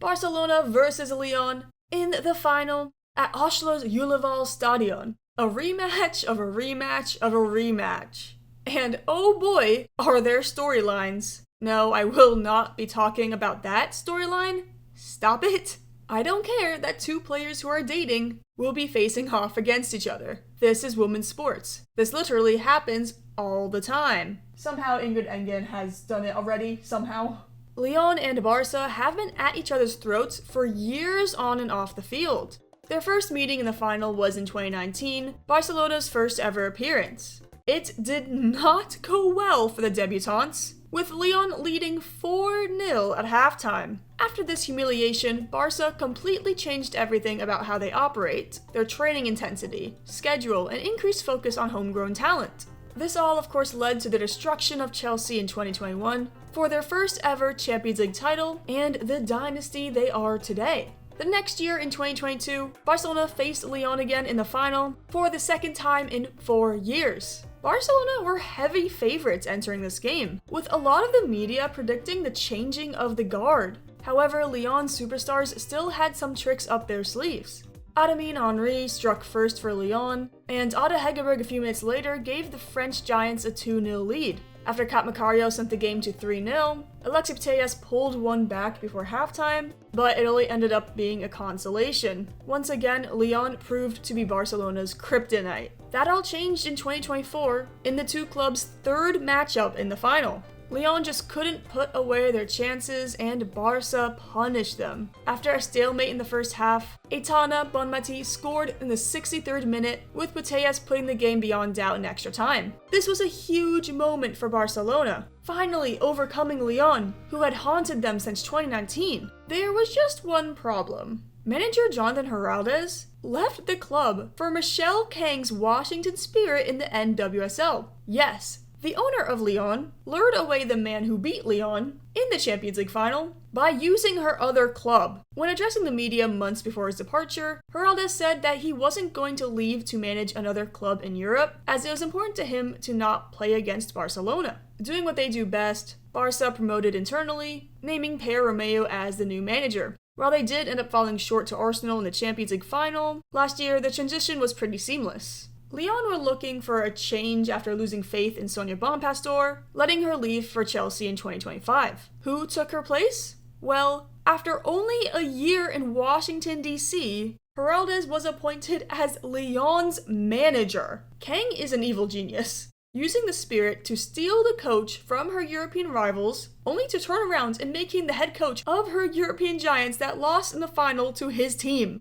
Barcelona versus Lyon in the final at Oslo's Uleval Stadion. A rematch of a rematch of a rematch. And oh boy, are there storylines. No, I will not be talking about that storyline. Stop it. I don't care that two players who are dating will be facing off against each other. This is women's sports. This literally happens all the time. Somehow Ingrid Engen has done it already, somehow. Lyon and Barca have been at each other's throats for years on and off the field. Their first meeting in the final was in 2019, Barcelona's first ever appearance. It did not go well for the debutantes, with Lyon leading 4-0 at halftime. After this humiliation, Barca completely changed everything about how they operate, their training intensity, schedule, and increased focus on homegrown talent. This all, of course, led to the destruction of Chelsea in 2021 for their first ever Champions League title and the dynasty they are today. The next year, in 2022, Barcelona faced Lyon again in the final for the second time in 4 years. Barcelona were heavy favorites entering this game, with a lot of the media predicting the changing of the guard. However, Lyon's superstars still had some tricks up their sleeves. Adamine Henry struck first for Lyon, and Ada Hegeberg a few minutes later gave the French Giants a 2-0 lead. After Kat Macario sent the game to 3-0, Alexia Putellas pulled one back before halftime, but it only ended up being a consolation. Once again, Lyon proved to be Barcelona's kryptonite. That all changed in 2024 in the two clubs' third matchup in the final. Lyon just couldn't put away their chances, and Barca punished them. After a stalemate in the first half, Aitana Bonmatí scored in the 63rd minute, with Putellas putting the game beyond doubt in extra time. This was a huge moment for Barcelona, finally overcoming Lyon, who had haunted them since 2019. There was just one problem. Manager Jonathan Heraldez left the club for Michelle Kang's Washington Spirit in the NWSL. Yes, the owner of Lyon lured away the man who beat Lyon in the Champions League final by using her other club. When addressing the media months before his departure, Heraldez said that he wasn't going to leave to manage another club in Europe, as it was important to him to not play against Barcelona. Doing what they do best, Barca promoted internally, naming Per Romeu as the new manager. While they did end up falling short to Arsenal in the Champions League final last year, the transition was pretty seamless. Lyon were looking for a change after losing faith in Sonia Bonpastor, letting her leave for Chelsea in 2025. Who took her place? Well, after only a year in Washington, D.C., Heraldez was appointed as Lyon's manager. Kang is an evil genius, using the Spirit to steal the coach from her European rivals, only to turn around and make him the head coach of her European giants that lost in the final to his team.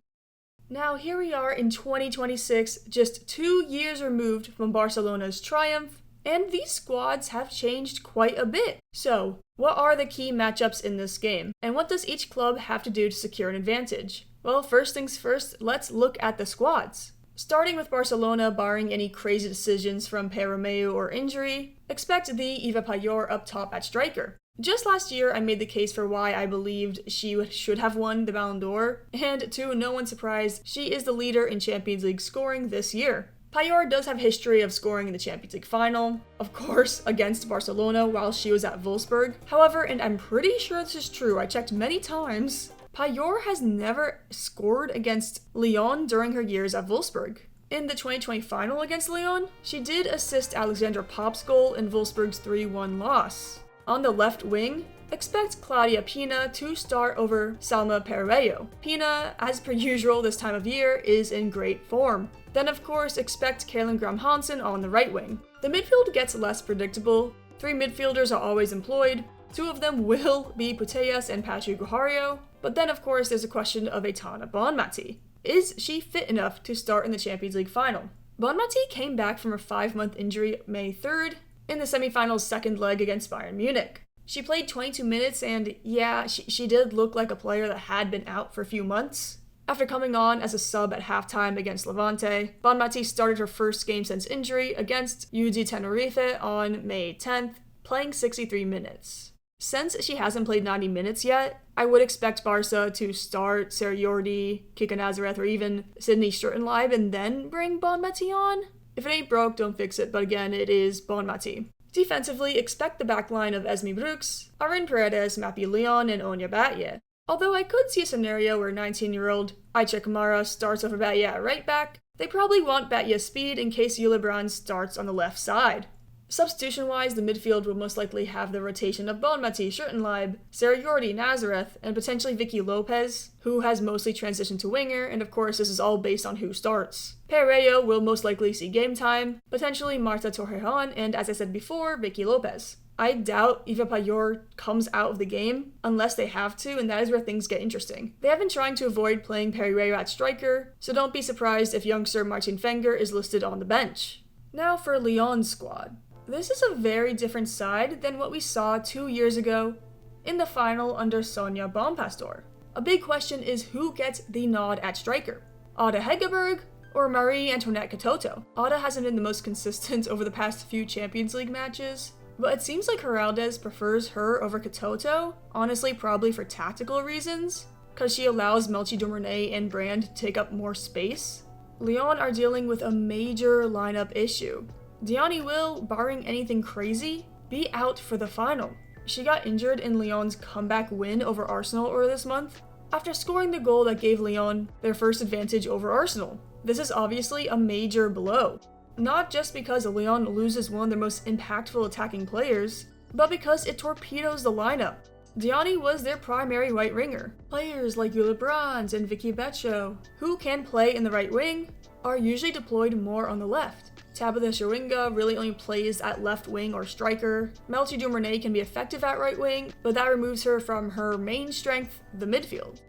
Now here we are in 2026, just 2 years removed from Barcelona's triumph, and these squads have changed quite a bit. So, what are the key matchups in this game, and what does each club have to do to secure an advantage? Well, first things first, let's look at the squads. Starting with Barcelona, barring any crazy decisions from Per Romeu or injury, expect the Ewa Pajor up top at striker. Just last year, I made the case for why I believed she should have won the Ballon d'Or, and to no one's surprise, she is the leader in Champions League scoring this year. Pajor does have history of scoring in the Champions League final, of course against Barcelona while she was at Wolfsburg. However, and I'm pretty sure this is true, I checked many times, Pajor has never scored against Lyon during her years at Wolfsburg. In the 2020 final against Lyon, she did assist Alexandra Pop's goal in Wolfsburg's 3-1 loss. On the left wing, expect Claudia Pina to start over Salma Perello. Pina, as per usual this time of year, is in great form. Then of course expect Caroline Graham-Hansen on the right wing. The midfield gets less predictable. 3 midfielders are always employed. 2 of them will be Putellas and Patri Guijarro. But then of course there's a question of Aitana Bonmatí. Is she fit enough to start in the Champions League final? Bonmatí came back from her 5-month injury May 3rd, in the semi-final's second leg against Bayern Munich. She played 22 minutes and yeah, she did look like a player that had been out for a few months. After coming on as a sub at halftime against Levante, Bonmatí started her first game since injury against UD Tenerife on May 10th, playing 63 minutes. Since she hasn't played 90 minutes yet, I would expect Barca to start Sarah Yordi, Kika Nazareth, or even Sydney Sturtenleib and then bring Bonmatí on. If it ain't broke, don't fix it, but again, it is Bonmatí. Defensively, expect the backline of Esme Brooks, Arin Paredes, Mappy Leon, and Onya Batye. Although I could see a scenario where 19-year-old Aicha Kamara starts over Batya at right back, they probably want Batya's speed in case Jule Brand starts on the left side. Substitution-wise, the midfield will most likely have the rotation of Bonmatí, Schurtenleib, Sarah Yordi, Nazareth, and potentially Vicky Lopez, who has mostly transitioned to winger, and of course this is all based on who starts. Pereiro will most likely see game time, potentially Marta Torrejon, and as I said before, Vicky Lopez. I doubt Ewa Pajor comes out of the game unless they have to, and that is where things get interesting. They have been trying to avoid playing Pereiro at striker, so don't be surprised if youngster Martin Fenger is listed on the bench. Now for Lyon Squad. This is a very different side than what we saw 2 years ago in the final under Sonja Bompastor. A big question is who gets the nod at striker, Ada Hegeberg or Marie-Antionette Katoto. Ada hasn't been the most consistent over the past few Champions League matches, but it seems like Heraldez prefers her over Katoto, honestly probably for tactical reasons, because she allows Melchie Dumornay and Brand to take up more space. Lyon are dealing with a major lineup issue. Diani will, barring anything crazy, be out for the final. She got injured in Lyon's comeback win over Arsenal earlier this month, after scoring the goal that gave Lyon their first advantage over Arsenal. This is obviously a major blow. Not just because Lyon loses one of their most impactful attacking players, but because it torpedoes the lineup. Diani was their primary right winger. Players like Jule Brand and Vicky Betcho, who can play in the right wing, are usually deployed more on the left. Tabitha Shawinga really only plays at left wing or striker. Melchie Dumornay can be effective at right wing, but that removes her from her main strength, the midfield.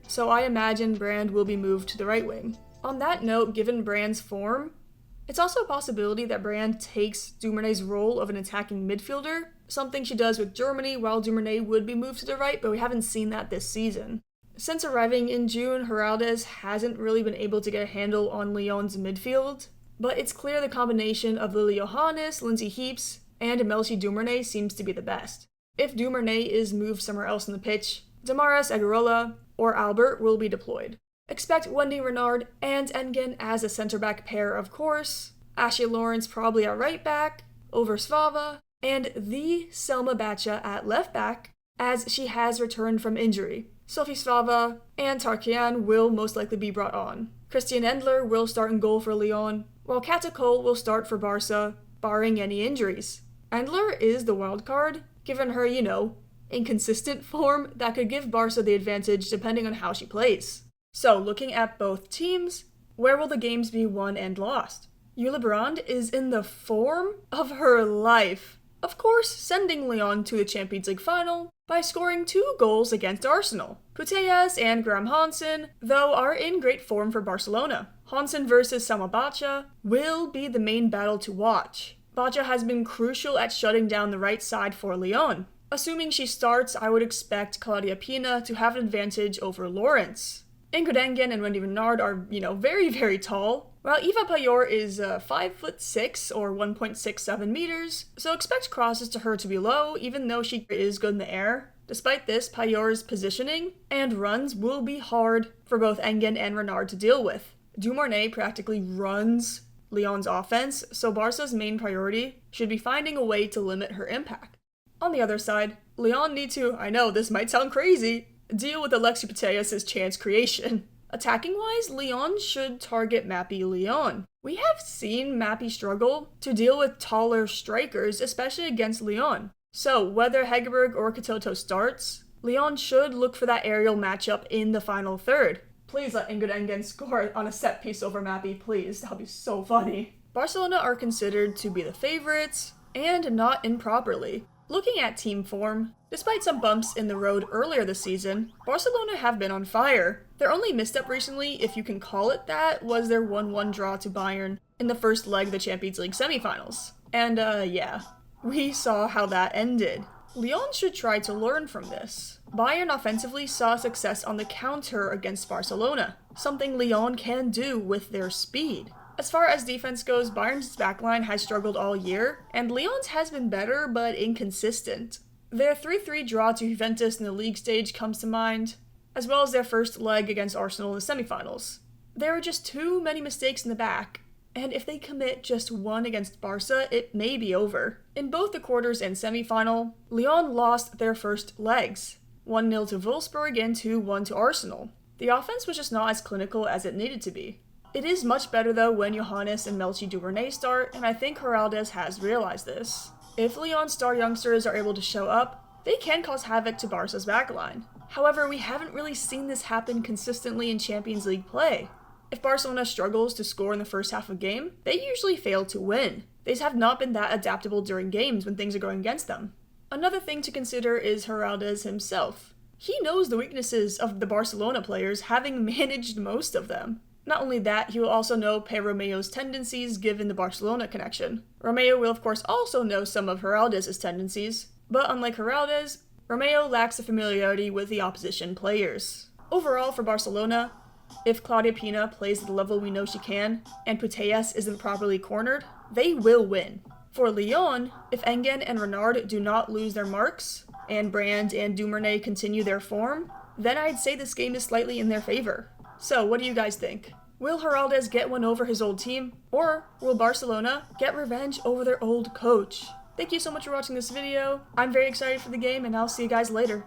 So I imagine Brand will be moved to the right wing. On that note, given Brand's form, it's also a possibility that Brand takes Dumornay's role of an attacking midfielder, something she does with Germany while Dumornay would be moved to the right, but we haven't seen that this season. Since arriving in June, Heraldez hasn't really been able to get a handle on Lyon's midfield, but it's clear the combination of Lily Yohannes, Lindsay Heaps, and Melchie Dumornay seems to be the best. If Dumornay is moved somewhere else on the pitch, Damaris Agarola or Albert will be deployed. Expect Wendie Renard and Engen as a centre-back pair, of course, Ashley Lawrence probably at right-back, over Svava, and the Selma Bacha at left-back, as she has returned from injury. Sophie Svava and Tarkian will most likely be brought on. Christian Endler will start in goal for Lyon, while Kata Cole will start for Barca, barring any injuries. Endler is the wild card, given her, inconsistent form that could give Barca the advantage depending on how she plays. So, looking at both teams, where will the games be won and lost? Jule Brand is in the form of her life. Of course, sending Lyon to the Champions League final by scoring 2 goals against Arsenal. Putellas and Graham Hansen, though, are in great form for Barcelona. Hansen versus Selma Bacha will be the main battle to watch. Bacha has been crucial at shutting down the right side for Lyon. Assuming she starts, I would expect Claudia Pina to have an advantage over Lawrence. Ingrid Engen and Wendie Renard are, very, very tall, while Ewa Pajor is 5'6" or 1.67 meters, so expect crosses to her to be low, even though she is good in the air. Despite this, Pajor's positioning and runs will be hard for both Engen and Renard to deal with. Dumornay practically runs Lyon's offense, so Barca's main priority should be finding a way to limit her impact. On the other side, Lyon need to, I know this might sound crazy, deal with Alexia Putellas' chance creation. Attacking-wise, Lyon should target Mappy Lyon. We have seen Mappy struggle to deal with taller strikers, especially against Lyon. So, whether Hegeberg or Katoto starts, Lyon should look for that aerial matchup in the final third. Please let Ingrid Engen score on a set piece over Mappy, please. That would be so funny. Barcelona are considered to be the favorites, and not improperly. Looking at team form, despite some bumps in the road earlier this season, Barcelona have been on fire. Their only misstep recently, if you can call it that, was their 1-1 draw to Bayern in the first leg of the Champions League semifinals. And we saw how that ended. Lyon should try to learn from this. Bayern offensively saw success on the counter against Barcelona, something Lyon can do with their speed. As far as defense goes, Bayern's backline has struggled all year, and Lyon's has been better but inconsistent. Their 3-3 draw to Juventus in the league stage comes to mind, as well as their first leg against Arsenal in the semifinals. There are just too many mistakes in the back, and if they commit just one against Barca, it may be over. In both the quarters and semifinal, Lyon lost their first legs. 1-0 to Wolfsburg and 2-1 to Arsenal. The offense was just not as clinical as it needed to be. It is much better though when Yohannes and Melchie Dumornay start, and I think Heraldes has realized this. If Lyon's star youngsters are able to show up, they can cause havoc to Barca's backline. However, we haven't really seen this happen consistently in Champions League play. If Barcelona struggles to score in the first half of a game, they usually fail to win. They just have not been that adaptable during games when things are going against them. Another thing to consider is Heraldes himself. He knows the weaknesses of the Barcelona players, having managed most of them. Not only that, he will also know Pere Romeo's tendencies given the Barcelona connection. Romeo will of course also know some of Heraldes' tendencies, but unlike Heraldes, Romeo lacks the familiarity with the opposition players. Overall for Barcelona, if Claudia Pina plays at the level we know she can, and Putellas isn't properly cornered, they will win. For Lyon, if Engen and Renard do not lose their marks, and Brand and Dumornay continue their form, then I'd say this game is slightly in their favor. So what do you guys think? Will Heraldes get one over his old team, or will Barcelona get revenge over their old coach? Thank you so much for watching this video. I'm very excited for the game, and I'll see you guys later.